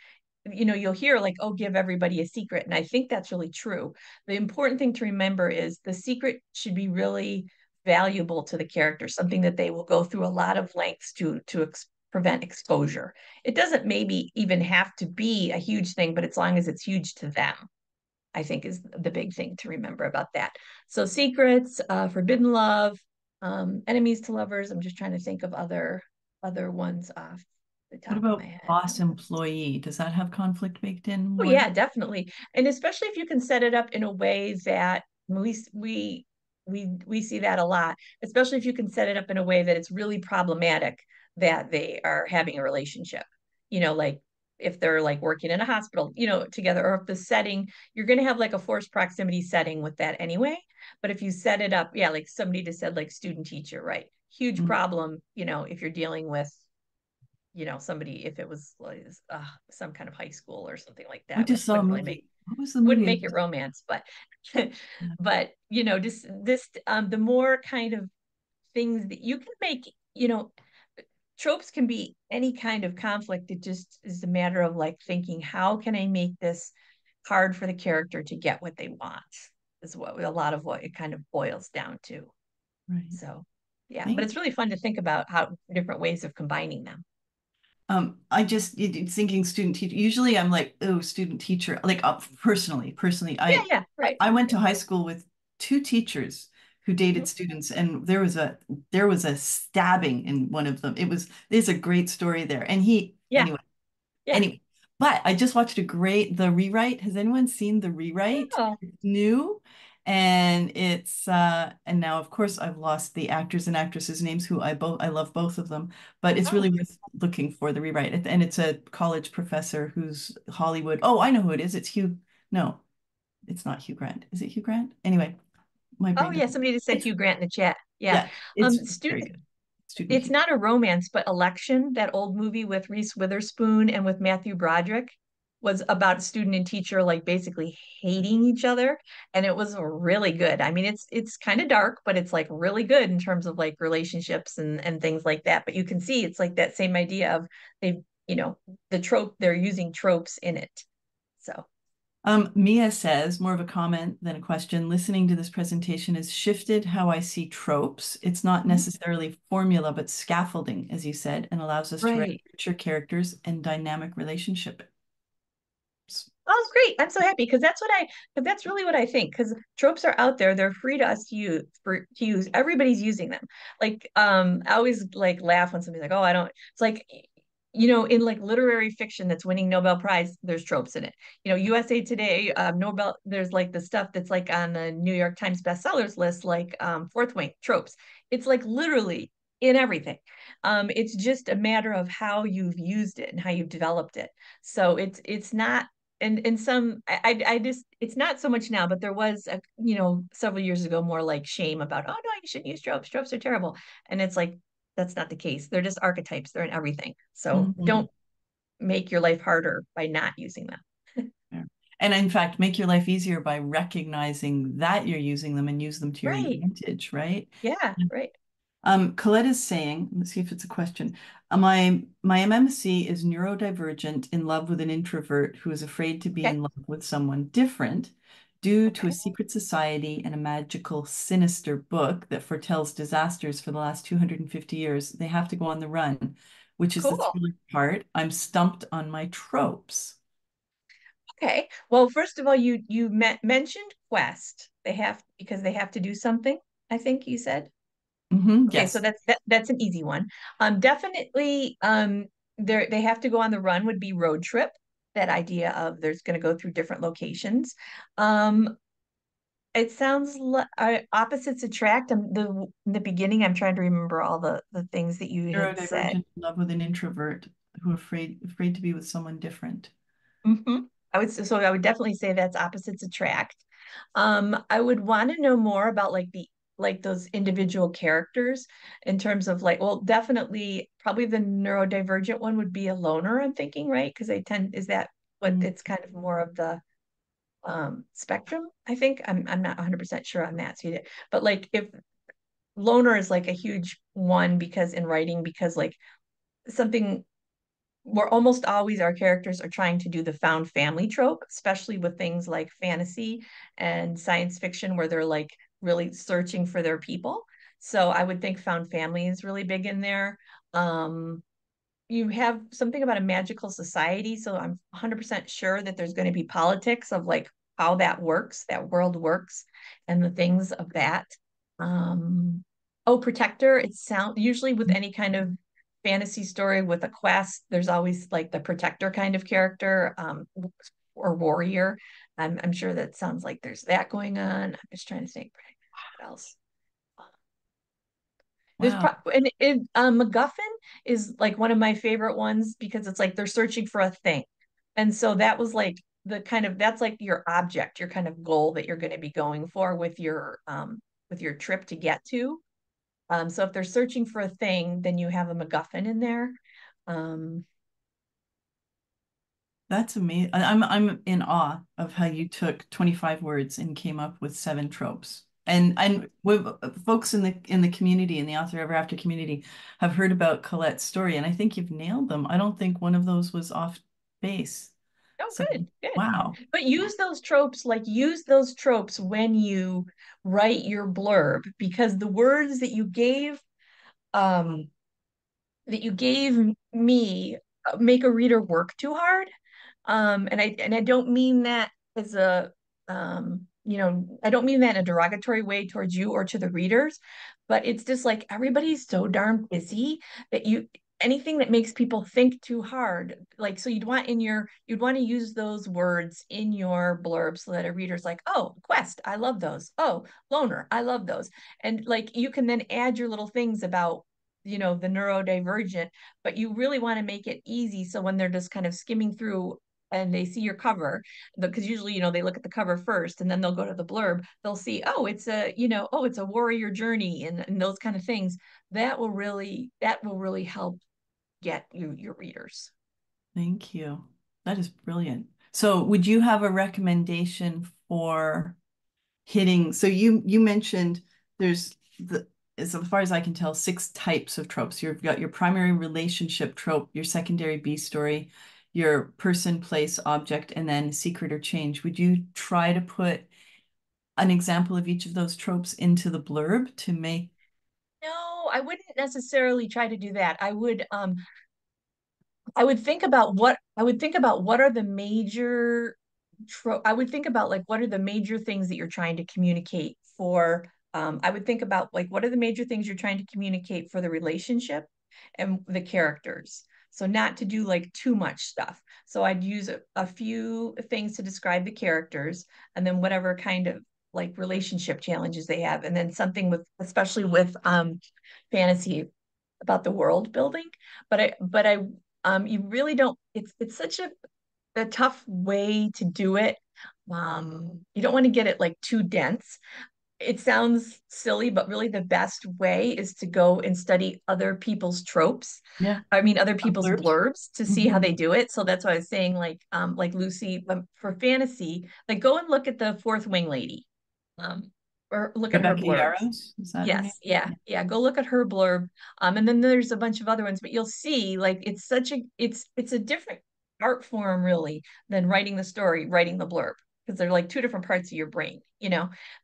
you'll hear like, oh, give everybody a secret. And I think that's really true. The important thing to remember is the secret should be really valuable to the character, something that they will go through a lot of lengths to prevent exposure. It doesn't maybe even have to be a huge thing, but as long as it's huge to them, I think is the big thing to remember about that. So secrets, forbidden love, enemies to lovers. I'm just trying to think of other ones off the What top of my about head. boss employee? Does that have conflict baked in Oh more? yeah, definitely. And especially if you can set it up in a way that we see that a lot, especially if you can set it up in a way that it's really problematic that they are having a relationship. Like if they're like working in a hospital, together, or if the setting, you're going to have like a forced proximity setting with that anyway. But if you set it up, yeah, like somebody just said, like student teacher, right? Huge Mm. problem, if you're dealing with somebody, if it was like some kind of high school or something like I that, just which saw a movie. What was the wouldn't movie? make it romance, but but just this the more kind of things that you can make, tropes can be any kind of conflict. It just is a matter of like thinking, how can I make this hard for the character to get what they want, is what a lot of what it kind of boils down to. Right. So yeah, but Thank it's really fun to think about how different ways of combining them. I just thinking student teacher. Usually, I'm like, oh, student teacher. Like personally, Yeah, yeah, right. I went to high school with two teachers who dated Mhm. students, and there was a stabbing in one of them. There's a great story there, and he Yeah, yeah. anyway. But I just watched the rewrite. Has anyone seen the rewrite? Oh, It's new, and and now of course I've lost the actors and actresses' names who I love both of them, but it's oh, really worth looking for the rewrite. And it's a college professor who's Hollywood. Oh, I know who it is. It's Hugh. No, it's not Hugh Grant. Is it Hugh Grant? Anyway, My Oh brain yeah, doesn't. somebody just said It's Hugh Grant in the chat. Yeah. yeah, it's very Student good. Student It's teacher. not a romance, but Election, that old movie with Reese Witherspoon and with Matthew Broderick, was about student and teacher like basically hating each other, and it was really good. I mean, it's kind of dark, but it's like really good in terms of like relationships and things like that. But you can see it's like that same idea of they, you know, the trope, they're using tropes in it. So, Mia says, more of a comment than a question, listening to this presentation has shifted how I see tropes. It's not mhm. necessarily formula, but scaffolding, as you said, and allows us to write Right. richer characters and dynamic relationships. Oh, great. I'm so happy because because that's really what I think. Because tropes are out there. They're free to us to use. Everybody's using them. Like, I always like laugh when somebody's like, oh, I don't, it's like, in like literary fiction that's winning Nobel Prize, there's tropes in it. USA Today, Nobel, there's like the stuff that's like on the New York Times bestsellers list, like Fourth Wing, tropes. It's like literally in everything. It's just a matter of how you've used it and how you've developed it. So it's not, and some I just, it's not so much now, but there was several years ago more like shame about, oh no, you shouldn't use tropes are terrible, and it's like that's not the case. They're just archetypes. They're in everything. So Mhm. don't make your life harder by not using them. Yeah. And in fact, make your life easier by recognizing that you're using them and use them to your Right. advantage, right? Yeah, right. Colette is saying, let's see if it's a question. My MMC is neurodivergent, in love with an introvert who is afraid to be Okay. in love with someone different due to a Okay. secret society and a magical, sinister book that foretells disasters for the last 250 years. They have to go on the run, which is the Cool. thriller part. I'm stumped on my tropes. Okay. Well, first of all, you mentioned quest. They have, because they have to do something, I think you said. Okay, so Yes. that's an easy one. Definitely, they have to go on the run would be road trip. That idea of there's going to go through different locations. Um, it sounds like opposites attract. In the beginning, I'm trying to remember all the things that you had said. Neurodivergent, in love with an introvert who afraid to be with someone different. Hmm. I would definitely say that's opposites attract. I would want to know more about like the like those individual characters in terms of like, well, definitely probably the neurodivergent one would be a loner, I'm thinking, right? Because they tend, is that what Mm. it's kind of more of the spectrum, I think. I'm not 100% sure on that. So but like if loner is like a huge one because in writing, because like something, we're almost always, our characters are trying to do the found family trope, especially with things like fantasy and science fiction where they're like really searching for their people. So I would think found family is really big in there. Um, you have something about a magical society, so I'm 100% sure that there's going to be politics of like how that works, that world works, and the things of that. Oh, protector. It sound usually with any kind of fantasy story with a quest, there's always like the protector kind of character, or warrior. I'm sure that sounds like there's that going on. I'm just trying to think what else. There's Wow. pro and MacGuffin is like one of my favorite ones because it's like they're searching for a thing. And so that was like the kind of, that's like your object, your kind of goal that you're going to be going for with your trip to get to. So if they're searching for a thing, then you have a MacGuffin in there. Um, That's amazing. I'm in awe of how you took 25 words and came up with seven tropes. And with folks in the community, in the Author Ever After community, have heard about Colette's story, and I think you've nailed them. I don't think one of those was off base. oh, So, good, good. wow. But use those tropes when you write your blurb, because the words um, that you gave me make a reader work too hard. And I don't mean that as a I don't mean that in a derogatory way towards you or to the readers, but it's just like everybody's so darn busy that you anything that makes people think too hard, like, so you'd want to use those words in your blurb so that a reader's like, oh, quest, I love those. Oh, loner, I love those. And like you can then add your little things about the neurodivergent, but you really want to make it easy so when they're just kind of skimming through, and they see your cover, because usually, they look at the cover first and then they'll go to the blurb. They'll see, oh, it's a warrior journey, and those kind of things. That will really help get your readers. Thank you. That is brilliant. So, would you have a recommendation for hitting? So you mentioned there's as far as I can tell, six types of tropes. You've got your primary relationship trope, your secondary B story, your person, place, object, and then secret or change. Would you try to put an example of each of those tropes into the blurb to make? No, I wouldn't necessarily try to do that. I would think about what are the major I would think about like what are the major things that you're trying to communicate for. I would think about like what are the major things you're trying to communicate for the relationship and the characters. So not to do like too much stuff. So I'd use a few things to describe the characters, and then whatever kind of like relationship challenges they have, and then something with, especially with fantasy, about the world building. But you really don't. It's such a tough way to do it. You don't want to get it like too dense. It sounds silly, but really the best way is to go and study other people's tropes. Yeah, I mean, other people's blurbs. blurbs, to see how Mhm. they do it. So that's why I was saying, like Lucy, for fantasy, like go and look at the Fourth Wing Lady, um, or look at her Rebecca blurbs. Yarros, is that her name? Yes, yeah, Yeah. yeah. Go look at her blurb. And then there's a bunch of other ones, but you'll see like it's a different art form really than writing the story, writing the blurb, because they're like two different parts of your brain.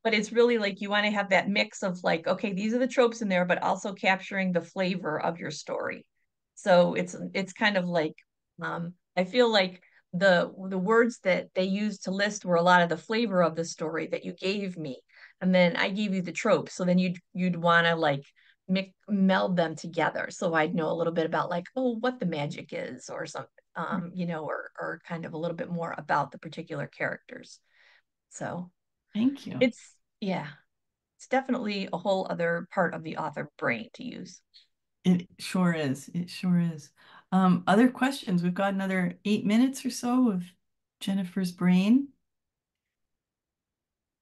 But it's really like you want to have that mix of like, okay, these are the tropes in there, but also capturing the flavor of your story. So it's kind of like, I feel like the words that they used to list were a lot of the flavor of the story that you gave me, and then I gave you the tropes. So then you'd want to like meld them together. So I'd know a little bit about like, oh, what the magic is, or something, or kind of a little bit more about the particular characters. So Thank you. it's yeah, it's definitely a whole other part of the author brain to use. It sure is. It sure is. Other questions? We've got another 8 minutes or so of Jennifer's brain.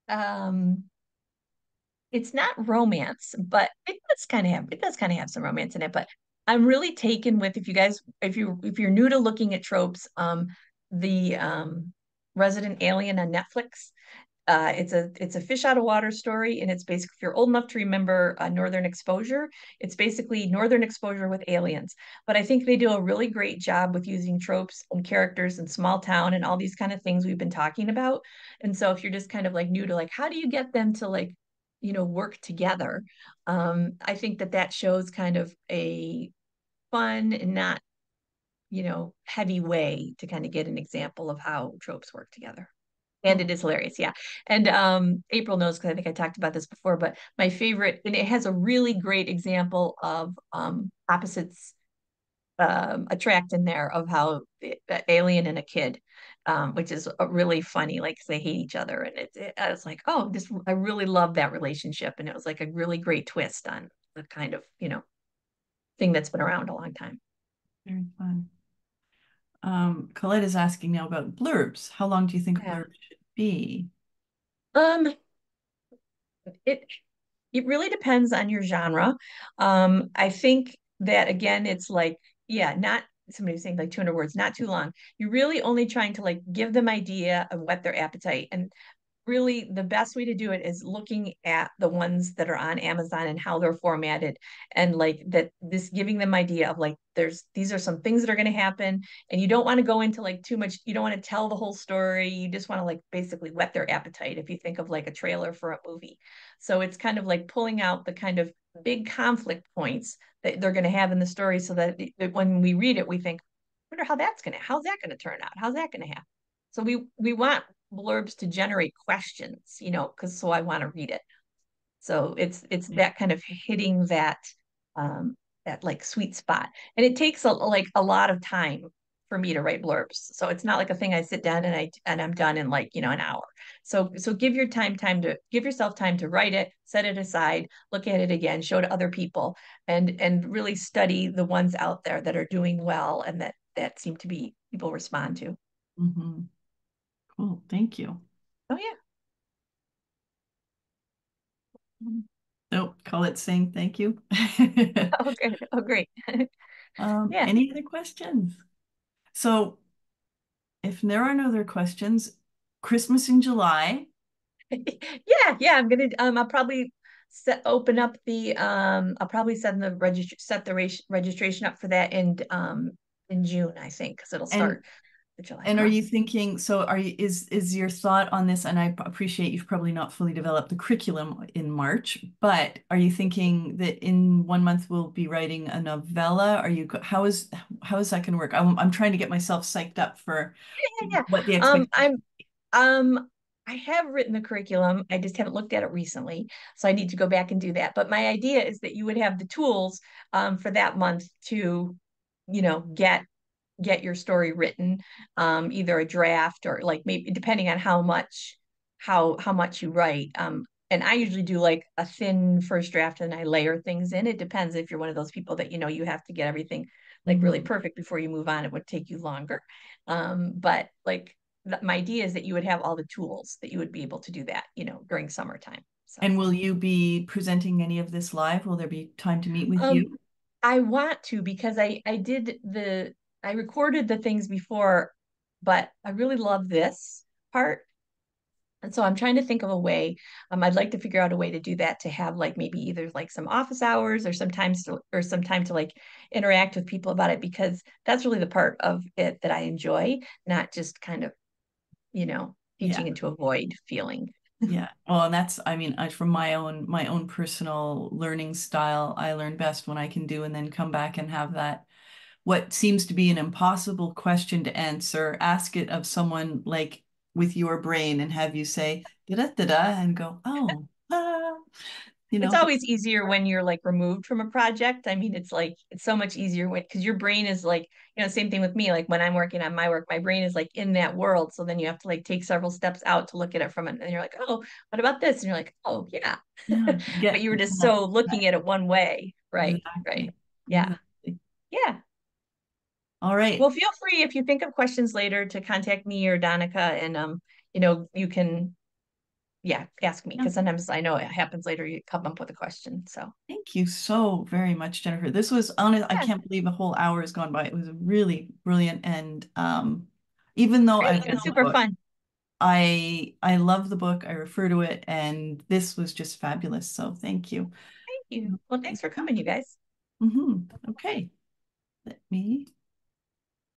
Um, it's not romance, but it does kind of have some romance in it. But I'm really taken with, if you guys if you're new to looking at tropes, the Resident Alien on Netflix. It's a fish out of water story, and it's basically, if you're old enough to remember Northern Exposure, it's basically Northern Exposure with aliens. But I think they do a really great job with using tropes and characters and small town and all these kind of things we've been talking about. And so if you're just kind of like new to like how do you get them to like work together, I think that shows kind of a fun and not heavy way to kind of get an example of how tropes work together. And Oh, it is hilarious, yeah. And April knows, because I think I talked about this before, but my favorite, and it has a really great example of opposites attract in there, of how the alien and a kid, which is a really funny, like 'cause they hate each other, and I was like, oh, this I really love that relationship, and it was like a really great twist on the kind of thing that's been around a long time. very fun. Colette is asking now about blurbs. How long do you think a Yeah. blurb should be? Um, it It really depends on your genre. I think that again, it's like, yeah, not somebody was saying like 200 words, not too long. You're really only trying to like give them idea and whet their appetite. And really the best way to do it is looking at the ones that are on Amazon and how they're formatted, and like that this giving them idea of like these are some things that are going to happen, and you don't want to go into like too much, you don't want to tell the whole story, you just want to like basically whet their appetite, if you think of like a trailer for a movie. So it's kind of like pulling out the kind of big conflict points that they're going to have in the story, so that when we read it we think, I wonder how's that going to turn out, how's that going to happen. So we want blurbs to generate questions, because so I want to read it. So it's Yeah. that kind of hitting um that like sweet spot. And it takes a lot of time for me to write blurbs. So it's not like a thing I sit down and I'm done in like, an hour. So give yourself time to write it, set it aside, look at it again, show to other people, and really study the ones out there that are doing well and that seem to be people respond to. Hmm. Cool. Thank you. Oh yeah. Nope. Call it saying thank you. Oh good. Oh great. Yeah. Any other questions? So if there are no other questions, Christmas in July. Yeah, yeah. I'm gonna I'll probably open up the I'll probably set the registration up for that in June, I think, because it'll And start the July and are month. you thinking, so are you, is your thought on this, and I appreciate you've probably not fully developed the curriculum in March, but are you thinking that in 1 month we'll be writing a novella? How is that going to work? I'm trying to get myself psyched up for Yeah, what the yeah. expectation. I have written the curriculum. I just haven't looked at it recently, so I need to go back and do that. But my idea is that you would have the tools for that month to, you know, get your story written, either a draft or like maybe depending on how much you write. And I usually do like a thin first draft and I layer things in. It depends if you're one of those people that you have to get everything like really Mhm. perfect before you move on. It would take you longer. But like my idea is that you would have all the tools that you would be able to do that, during summertime. So And will you be presenting any of this live? Will there be time to meet with um you? I want to because I recorded the things before, but I really love this part. And so I'm trying to think of a way. I'd like to figure out a way to do that to have like maybe either like some office hours or some time to like interact with people about it because that's really the part of it that I enjoy, not just kind of, Yeah. teaching into a void feeling. Yeah. Well, and that's, I mean, from my own personal learning style, I learn best when I can do and then come back and have that what seems to be an impossible question to answer, ask it of someone like with your brain and have you say da da da da and go, oh, It's but always easier when you're like removed from a project. I mean, it's so much easier when because your brain is like, same thing with me. Like when I'm working on my work, my brain is like in that world. So then you have to like take several steps out to look at it from it. And you're like, oh, what about this? And you're like, oh yeah. yeah, But get you were just yeah, so looking at it one way. Right, right. exactly, Yeah. exactly. Yeah. All Well, right. feel free if you think of questions later to contact me or Donica and you can ask me Yeah. because sometimes I know it happens later. You come up with a question. So Thank you so very much, Jennifer. This was honest. I yeah, can't believe a whole hour has gone by. It was really brilliant, and even though great. I've It was read the super book, fun. I love the book. I refer to it, and this was just fabulous. So thank you. Thank you. Well, thanks for coming, you guys. Okay, let me